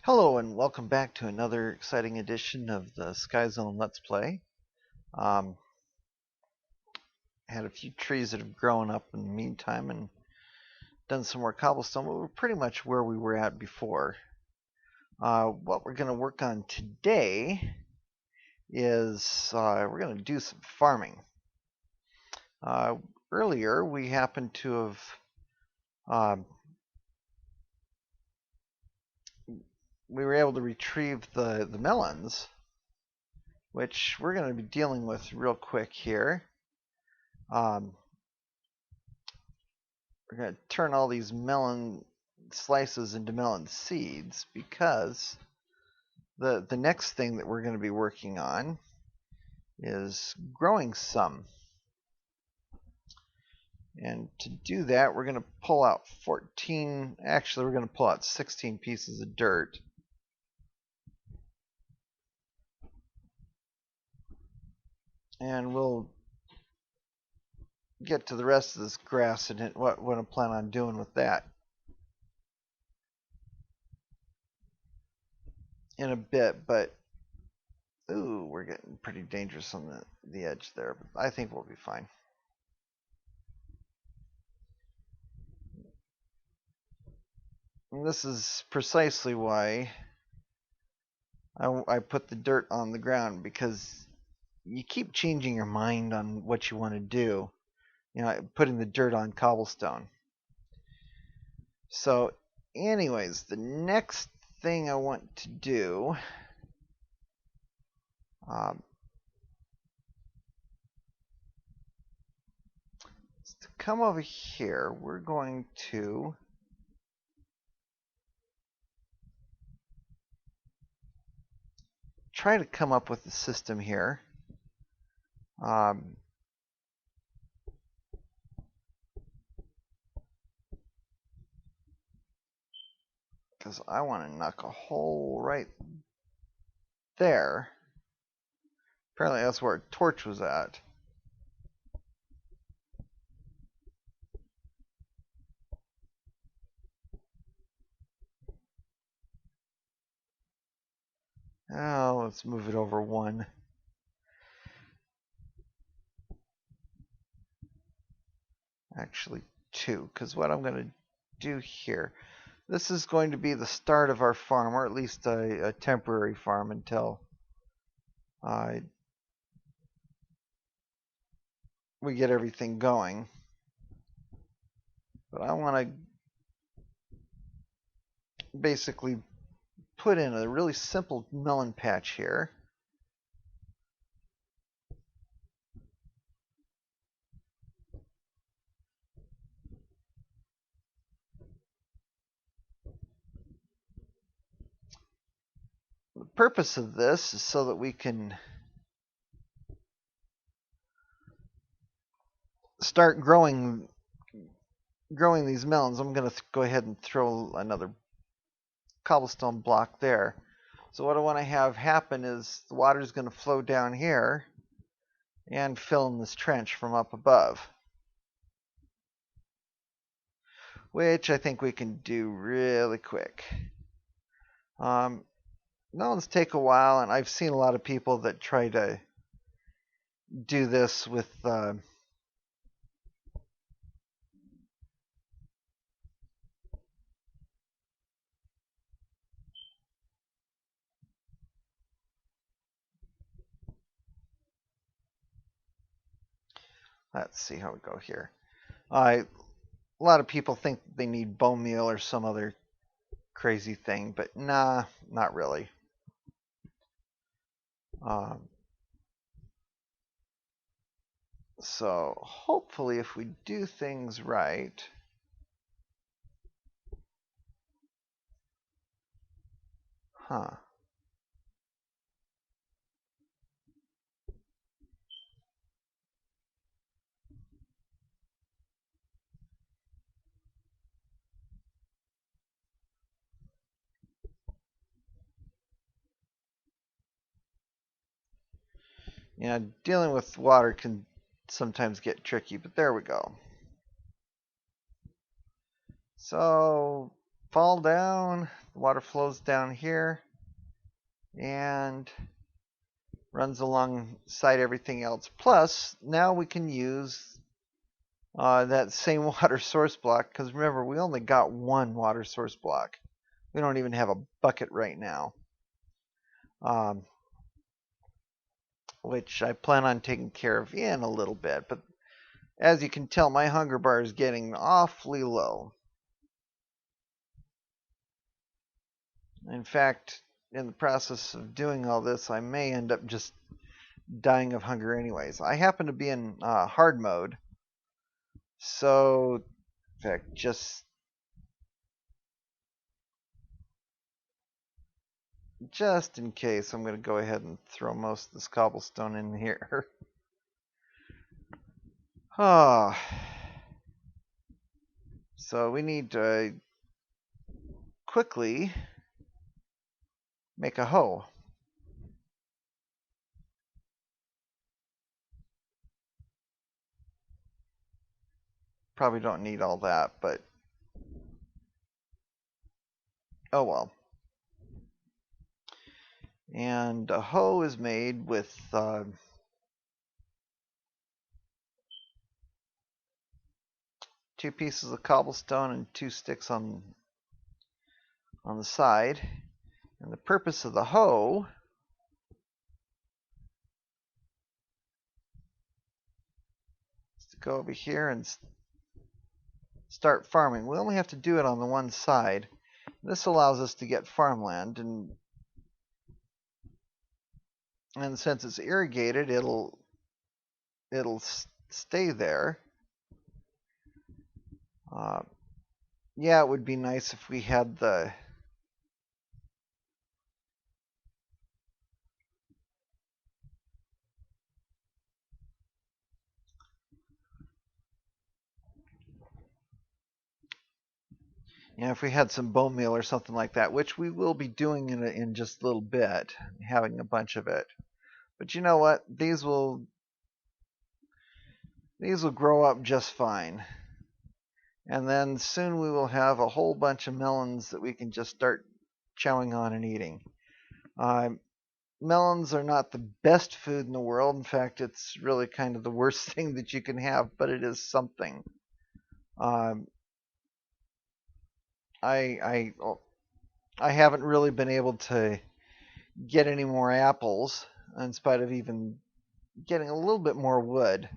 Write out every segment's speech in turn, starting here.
Hello and welcome back to another exciting edition of the SkyZone Let's Play. Um, had a few trees that have grown up in the meantime and done some more cobblestone, but we're pretty much where we were at before. What we're going to work on today is we're going to do some farming. Uh, Earlier we happened to have um, we were able to retrieve the melons, which we're going to be dealing with real quick here. Um, We're going to turn all these melon slices into melon seeds because the next thing that we're going to be working on is growing some. And to do that, we're going to pull out 14, actually we're going to pull out 16 pieces of dirt. And we'll get to the rest of this grass and what I plan on doing with that in a bit, but ooh, we're getting pretty dangerous on the edge there, but I think we'll be fine. And this is precisely why I put the dirt on the ground, because you keep changing your mind on what you want to do. You know, putting the dirt on cobblestone. So, anyways, the next thing I want to do um, is to come over here. We're going to try to come up with a system here. Because I want to knock a hole right there. Apparently that's where a torch was at. Oh, let's move it over one. Actually, two, because what I'm going to do here, this is going to be the start of our farm, or at least a temporary farm until we get everything going. But I want to basically put in a really simple melon patch here. The purpose of this is so that we can start growing these melons. I'm going to go ahead and throw another cobblestone block there. So what I want to have happen is the water is going to flow down here and fill in this trench from up above, which I think we can do really quick. Melons take a while, and I've seen a lot of people that try to do this with let's see how we go here. A lot of people think they need bone meal or some other crazy thing, but nah, not really. Um, so hopefully if we do things right, huh. Yeah, dealing with water can sometimes get tricky, but there we go. So fall down, the water flows down here and runs alongside everything else. Plus, now we can use that same water source block, because remember, we only got one water source block. We don't even have a bucket right now, which I plan on taking care of in a little bit. But as you can tell, my hunger bar is getting awfully low. In fact, in the process of doing all this, I may end up just dying of hunger anyways. I happen to be in hard mode, so in fact, just in case, I'm going to go ahead and throw most of this cobblestone in here. Oh, so we need to quickly make a hoe. Probably don't need all that, but oh well. And a hoe is made with 2 pieces of cobblestone and 2 sticks on the side. And the purpose of the hoe is to go over here and start farming. We only have to do it on the one side. This allows us to get farmland, and since it's irrigated, it'll stay there. Yeah, it would be nice if we had the if we had some bone meal or something like that, which we will be doing in just a little bit, having a bunch of it. But you know what? These will grow up just fine. And then soon we will have a whole bunch of melons that we can just start chowing on and eating. Melons are not the best food in the world. In fact, it's really kind of the worst thing that you can have, but it is something. I haven't really been able to get any more apples in spite of even getting a little bit more wood.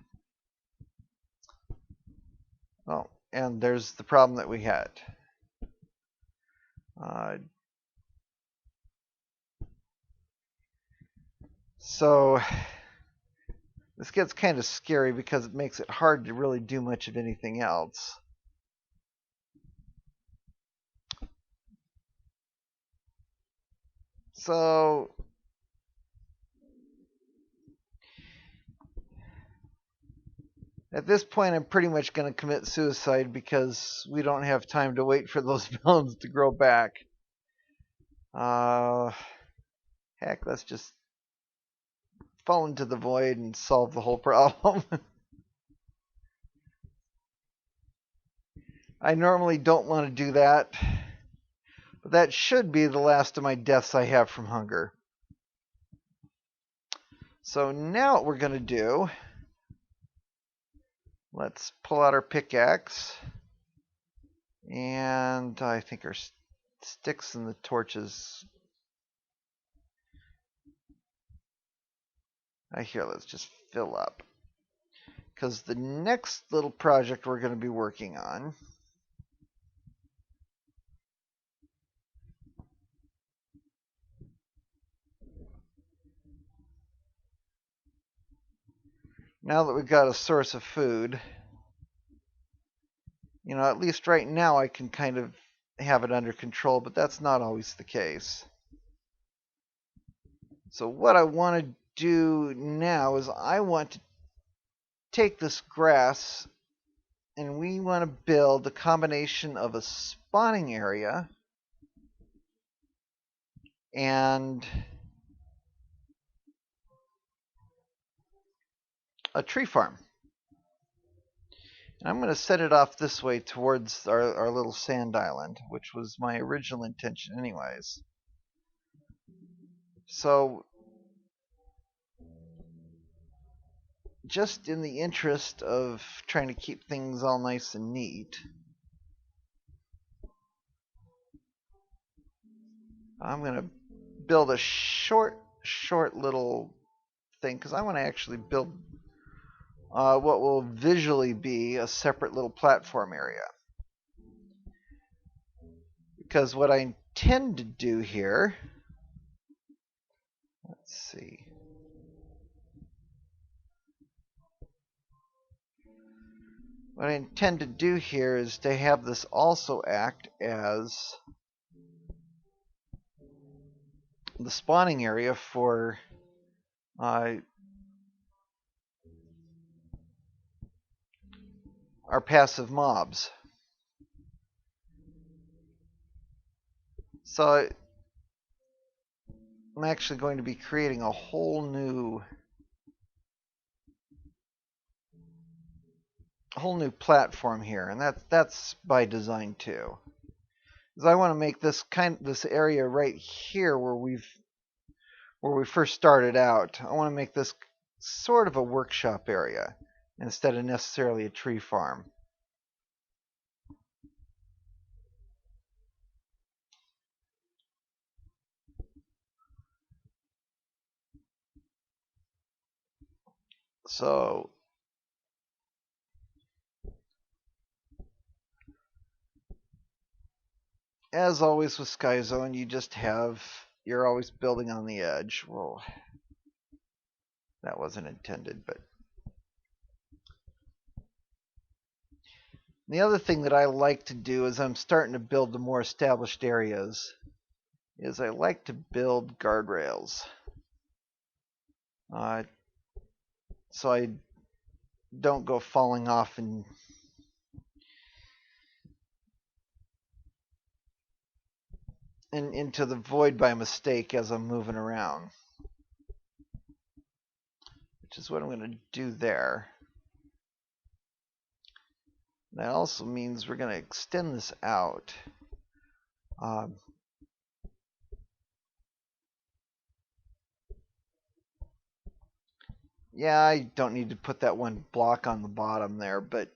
Oh, and there's the problem that we had. So this gets kind of scary because it makes it hard to really do much of anything else. So at this point, I'm pretty much going to commit suicide because we don't have time to wait for those melons to grow back. Heck, let's just fall into the void and solve the whole problem. I normally don't want to do that, but that should be the last of my deaths I have from hunger. So now what we're going to do, let's pull out our pickaxe, and I think our sticks and the torches. Here, let's just fill up. Because the next little project we're going to be working on now that we've got a source of food, at least right now I can kind of have it under control, but that's not always the case. So what I want to do now is I want to take this grass and we want to build a combination of a spawning area and a tree farm. I'm going to set it off this way towards our little sand island, which was my original intention anyways. So, just in the interest of trying to keep things all nice and neat, I'm going to build a short little thing, because I want to actually build what will visually be a separate little platform area. Because what I intend to do here, let's see. What I intend to do here is to have this also act as the spawning area for our passive mobs. So I'm actually going to be creating a whole new platform here, and that's by design too. Because I want to make this area right here where we first started out. I want to make this sort of a workshop area instead of necessarily a tree farm. So as always with SkyZone, you're always building on the edge. Well, that wasn't intended, but the other thing that I like to do as I'm starting to build the more established areas is I like to build guardrails. So I don't go falling off into the void by mistake as I'm moving around. Which is what I'm going to do there. That also means we're going to extend this out. Yeah, I don't need to put that one block on the bottom there, but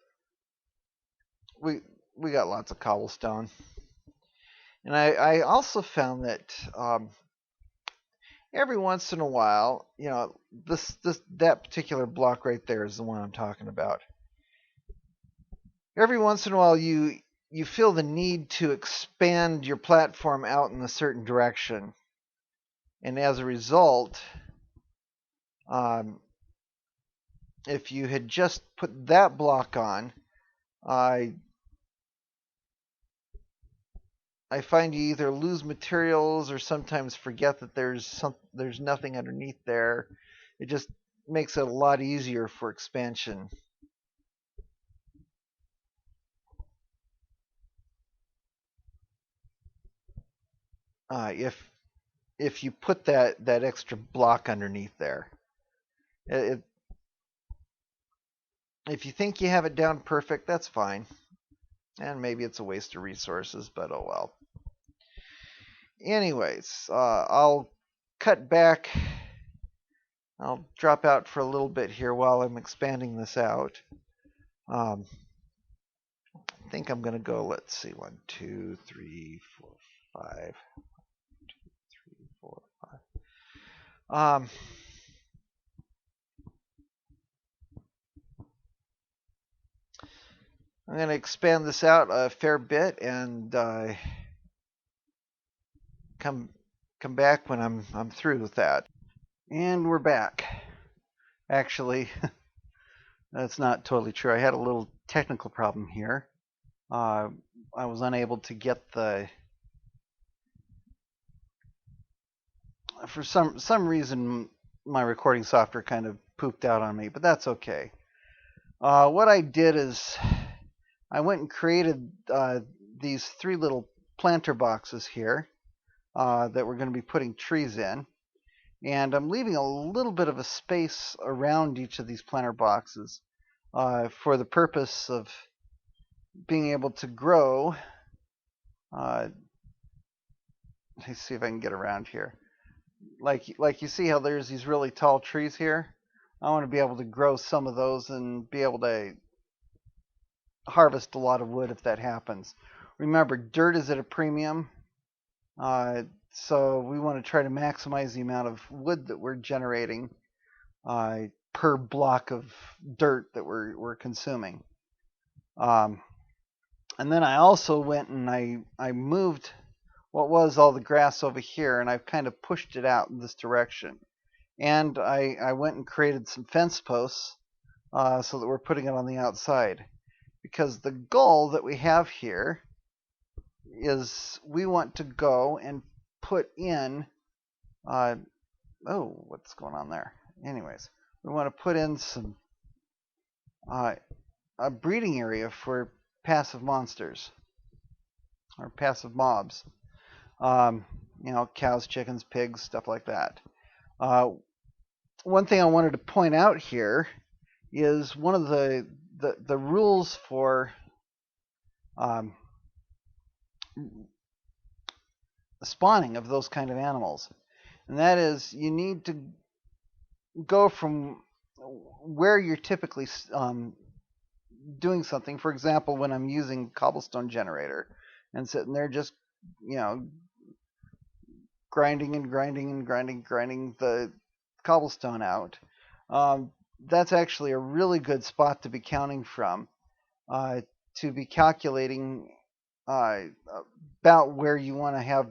we got lots of cobblestone. And I also found that every once in a while, you know, that particular block right there is the one I'm talking about. Every once in a while, you feel the need to expand your platform out in a certain direction, and as a result, if you had just put that block on, I find you either lose materials or sometimes forget that there's nothing underneath there. It just makes it a lot easier for expansion. If you put that extra block underneath there, if you think you have it down perfect, that's fine. And maybe it's a waste of resources, but oh well. Anyways, I'll cut back. I'll drop out for a little bit here while I'm expanding this out. I think I'm going to go, let's see, 1, 2, 3, 4, 5. 1, 2, 3, 4, 5. I'm going to expand this out a fair bit and come back when I'm through with that. And we're back. Actually, that's not totally true. I had a little technical problem here. I was unable to get for some reason my recording software kind of pooped out on me, but that's okay. What I did is I went and created these 3 little planter boxes here that we're going to be putting trees in. And I'm leaving a little bit of a space around each of these planter boxes for the purpose of being able to grow. Let's see if I can get around here. Like you see how there's these really tall trees here? I want to be able to grow some of those and be able to harvest a lot of wood if that happens. Remember, dirt is at a premium, so we want to try to maximize the amount of wood that we're generating per block of dirt that we're consuming. And then I also went and I moved what was all the grass over here, and I've kind of pushed it out in this direction. And I went and created some fence posts so that we're putting it on the outside. Because the goal that we have here is we want to go and put in, oh, what's going on there? Anyways, we want to put in some, a breeding area for passive monsters, or passive mobs. You know, cows, chickens, pigs, stuff like that. One thing I wanted to point out here is one of the rules for spawning of those kind of animals, and that is you need to go from where you're typically doing something. For example, when I'm using cobblestone generator and sitting there just, you know, grinding the cobblestone out, that's actually a really good spot to be counting from, to be calculating about where you want to have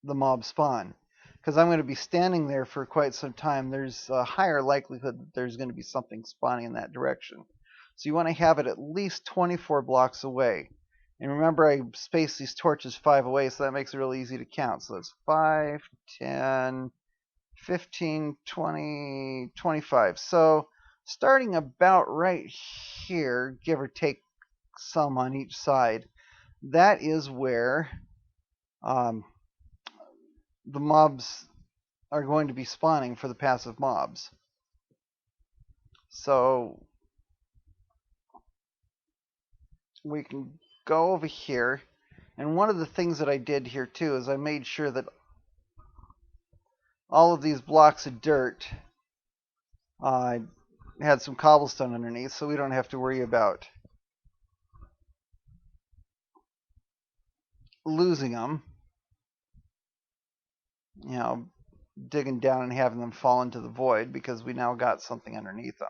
the mob spawn. Because I'm going to be standing there for quite some time, there's a higher likelihood that there's going to be something spawning in that direction. So you want to have it at least 24 blocks away. And remember, I spaced these torches 5 away, so that makes it really easy to count. So that's 5, 10, 15, 20, 25. So starting about right here, give or take some on each side, that is where the mobs are going to be spawning for the passive mobs. So we can go over here, and one of the things that I did here too is I made sure that all of these blocks of dirt had some cobblestone underneath, so we don't have to worry about losing them, you know, digging down and having them fall into the void, because we now got something underneath them.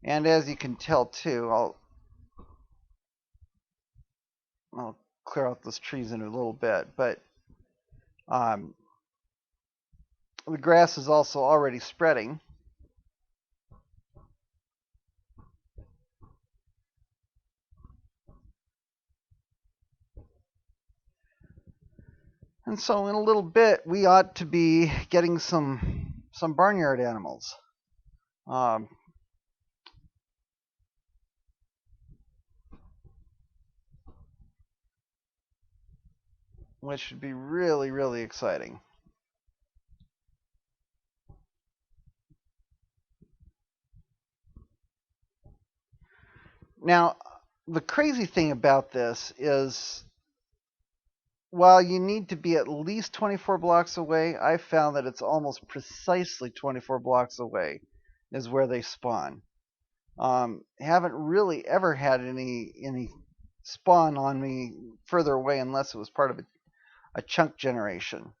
And as you can tell too, I'll clear out those trees in a little bit, but the grass is also already spreading. And so in a little bit, we ought to be getting some barnyard animals. Which should be really, really exciting. Now, the crazy thing about this is, while you need to be at least 24 blocks away, I found that it's almost precisely 24 blocks away is where they spawn. Haven't really ever had any spawn on me further away unless it was part of a chunk generation.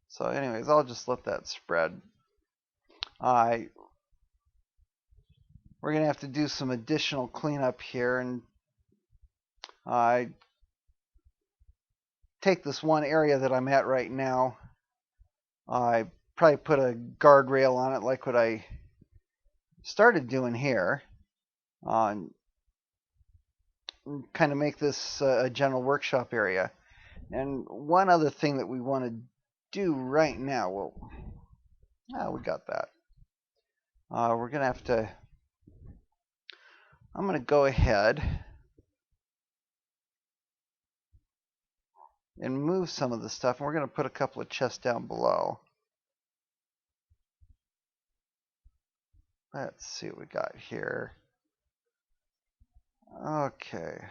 So anyways, I'll just let that spread. We're going to have to do some additional cleanup here, and take this one area that I'm at right now. I probably put a guardrail on it like what I started doing here. Kind of make this a general workshop area. And one other thing that we want to do right now, we got that. We're going to have to, I'm going to go ahead and move some of the stuff. And we're going to put a couple of chests down below. Let's see what we got here. Okay.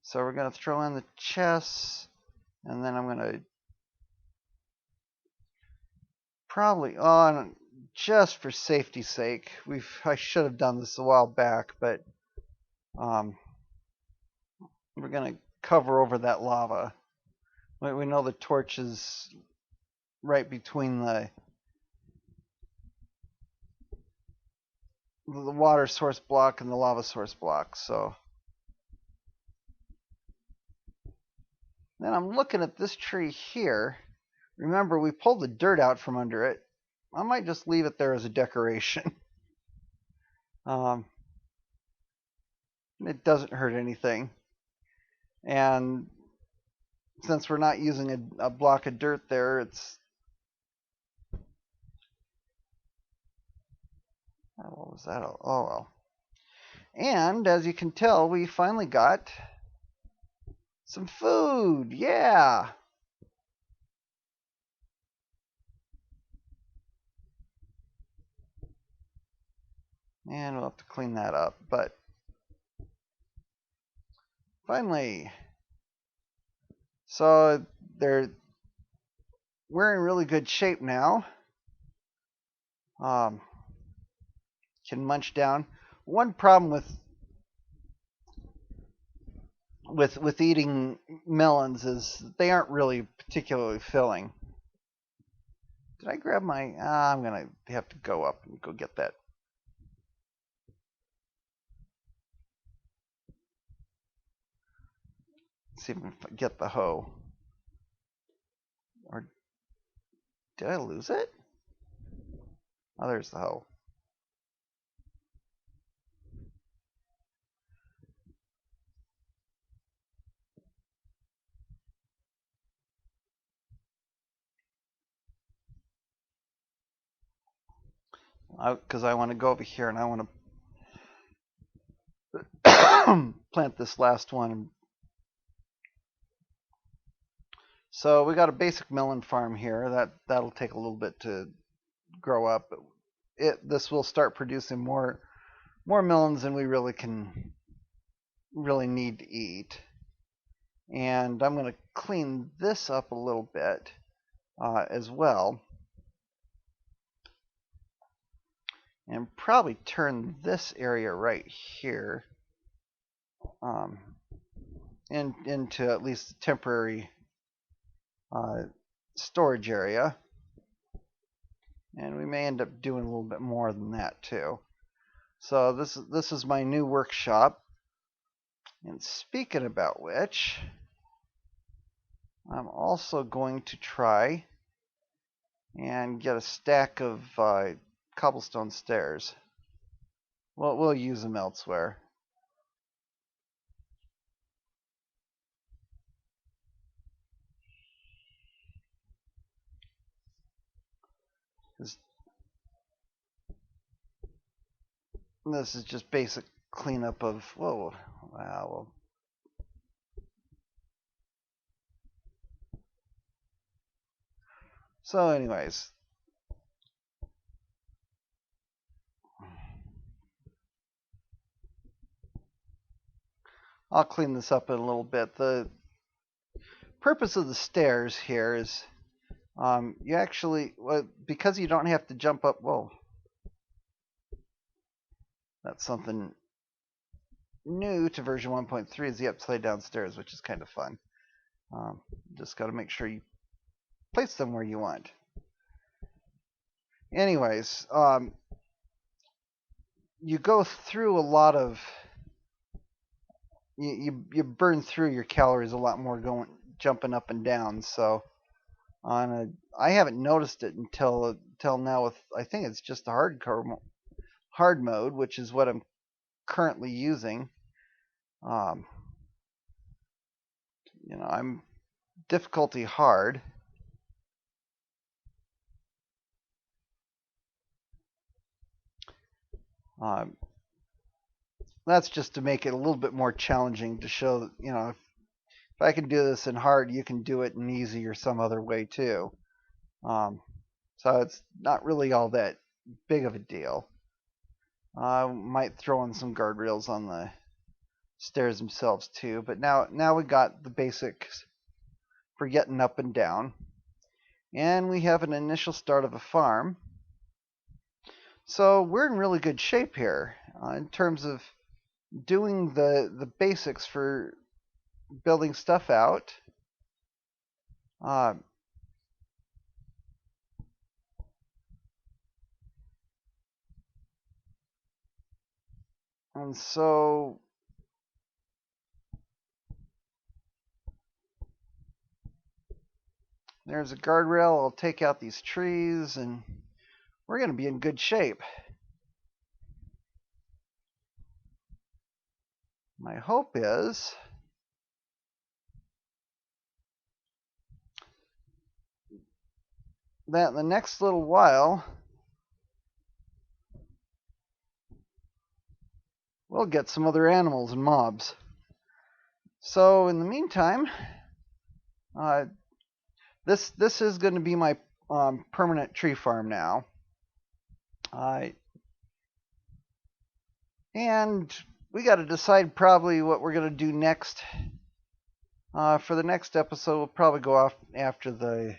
So we're going to throw in the chests, and then I'm going to probably on, just for safety's sake, I should have done this a while back, but we're going to cover over that lava. We know the torch is right between the water source block and the lava source block. So then I'm looking at this tree here. Remember, we pulled the dirt out from under it. I might just leave it there as a decoration. It doesn't hurt anything. And since we're not using a block of dirt there, it's... What was that? Oh, well. And as you can tell, we finally got some food. Yeah. And we'll have to clean that up. But finally, so we're in really good shape now. Can munch down. One problem with eating melons is they aren't really particularly filling. Did I grab my... I'm going to have to go up and go get that. See if I can get the hoe. Or did I lose it? Oh, there's the hoe. Because I want to go over here and I want to plant this last one. So we got a basic melon farm here. That'll take a little bit to grow up. This will start producing more melons than we really need to eat. And I'm going to clean this up a little bit as well. And probably turn this area right here into at least a temporary storage area. And we may end up doing a little bit more than that too. So this is my new workshop. And speaking about which, I'm also going to try and get a stack of cobblestone stairs. Well, we'll use them elsewhere. This is just basic cleanup of... Whoa. Wow. So anyways, I'll clean this up in a little bit. The purpose of the stairs here is you actually, because you don't have to jump up. Whoa, that's something new to version 1.3 is the upside down stairs, which is kind of fun. Just got to make sure you place them where you want. Anyways, you go through a lot of... You burn through your calories a lot more jumping up and down. So I haven't noticed it until now with, I think it's just the hard mode, which is what I'm currently using. I'm difficulty hard. That's just to make it a little bit more challenging to show that, if if I can do this in hard, you can do it in easy or some other way too. So it's not really all that big of a deal. Might throw in some guardrails on the stairs themselves too, but now we got the basics for getting up and down, and we have an initial start of a farm. So we're in really good shape here in terms of doing the basics for building stuff out. And so there's a guardrail. I'll take out these trees and we're going to be in good shape. My hope is that in the next little while we'll get some other animals and mobs. So in the meantime, this is going to be my permanent tree farm now. And we got to decide probably what we're going to do next. For the next episode, we'll probably go off after the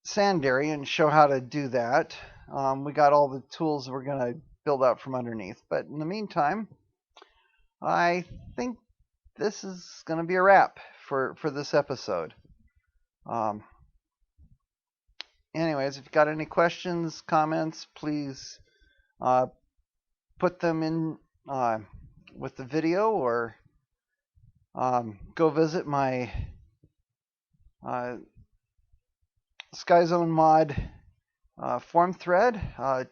sand area and show how to do that. We got all the tools we're going to build out from underneath. But in the meantime, I think this is going to be a wrap for this episode. Anyways, if you've got any questions, comments, please put them in with the video, or go visit my SkyZone mod forum thread.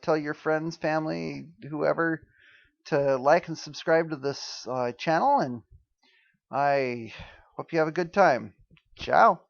Tell your friends, family, whoever to like and subscribe to this channel, and I hope you have a good time. Ciao.